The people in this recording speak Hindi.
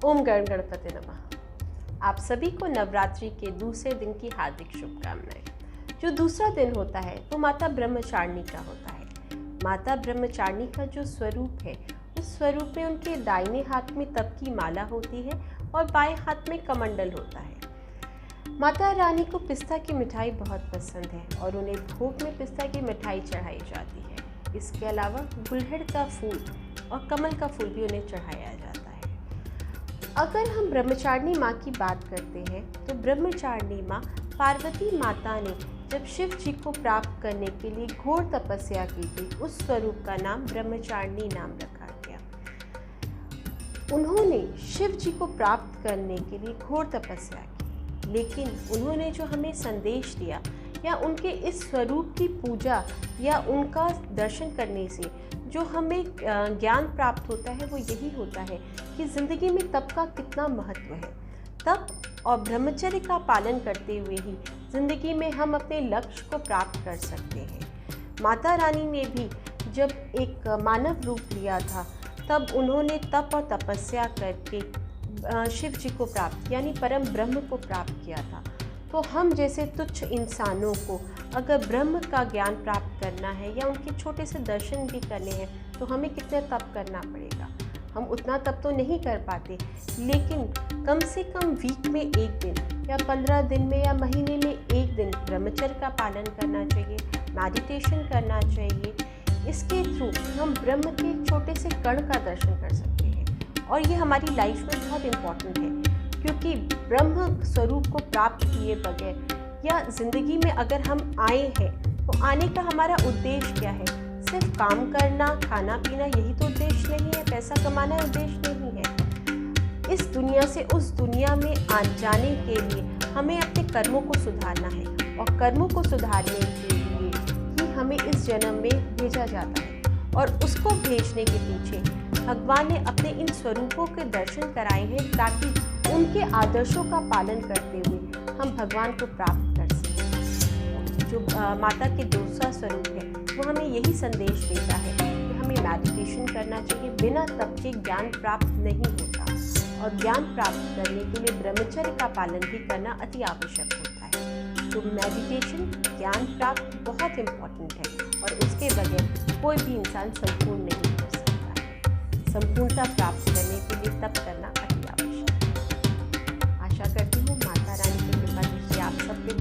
ओम गण गणपति नमः। आप सभी को नवरात्रि के दूसरे दिन की हार्दिक शुभकामनाएं। जो दूसरा दिन होता है वो माता ब्रह्मचारिणी का होता है। माता ब्रह्मचारिणी का जो स्वरूप है उस स्वरूप में उनके दाहिने हाथ में तप की माला होती है और बाएं हाथ में कमंडल होता है। माता रानी को पिस्ता की मिठाई बहुत पसंद है और उन्हें भोग में पिस्ता की मिठाई चढ़ाई जाती है। इसके अलावा गुलहड़ का फूल और कमल का फूल भी उन्हें चढ़ाया जाता है। अगर हम ब्रह्मचारिणी माँ की बात करते हैं तो ब्रह्मचारिणी माँ पार्वती माता ने जब शिव जी को प्राप्त करने के लिए घोर तपस्या की थी, उस स्वरूप का नाम ब्रह्मचारिणी नाम रखा गया। उन्होंने शिव जी को प्राप्त करने के लिए घोर तपस्या की, लेकिन उन्होंने जो हमें संदेश दिया या उनके इस स्वरूप की पूजा या उनका दर्शन करने से जो हमें ज्ञान प्राप्त होता है वो यही होता है कि ज़िंदगी में तप का कितना महत्व है। तप और ब्रह्मचर्य का पालन करते हुए ही ज़िंदगी में हम अपने लक्ष्य को प्राप्त कर सकते हैं। माता रानी ने भी जब एक मानव रूप लिया था तब उन्होंने तप और तपस्या करके शिव जी को प्राप्त यानी परम ब्रह्म को प्राप्त किया था। तो हम जैसे तुच्छ इंसानों को अगर ब्रह्म का ज्ञान प्राप्त करना है या उनके छोटे से दर्शन भी करने हैं तो हमें कितना तप करना पड़ेगा। हम उतना तप तो नहीं कर पाते, लेकिन कम से कम वीक में एक दिन या 15 दिन में या महीने में एक दिन ब्रह्मचर्य का पालन करना चाहिए, मेडिटेशन करना चाहिए। इसके थ्रू हम ब्रह्म के छोटे से कण का दर्शन कर सकते हैं और ये हमारी लाइफ में बहुत इम्पॉर्टेंट है, क्योंकि ब्रह्म स्वरूप को प्राप्त किए बगैर या ज़िंदगी में अगर हम आए हैं तो आने का हमारा उद्देश्य क्या है? सिर्फ काम करना, खाना पीना, यही तो उद्देश्य नहीं है। पैसा कमाना उद्देश्य नहीं है। इस दुनिया से उस दुनिया में जाने के लिए हमें अपने कर्मों को सुधारना है और कर्मों को सुधारने के लिए ही हमें इस जन्म में भेजा जाता है। और उसको भेजने के पीछे भगवान ने अपने इन स्वरूपों के दर्शन कराए हैं ताकि उनके आदर्शों का पालन करते हुए हम भगवान को प्राप्त कर सकें। जो माता के दूसरा स्वरूप है वो हमें यही संदेश देता है कि हमें मेडिटेशन करना चाहिए। बिना तप के ज्ञान प्राप्त नहीं होता और ज्ञान प्राप्त करने के लिए ब्रह्मचर्य का पालन भी करना अति आवश्यक होता है। तो मेडिटेशन, ज्ञान प्राप्त बहुत इम्पोर्टेंट है और उसके बगैर कोई भी इंसान संपूर्ण नहीं हो सकता है। संपूर्णता प्राप्त करने के लिए तप करना अति आवश्यक है। आशा करती हूँ माता रानी की कृपा दृष्टि आप सबके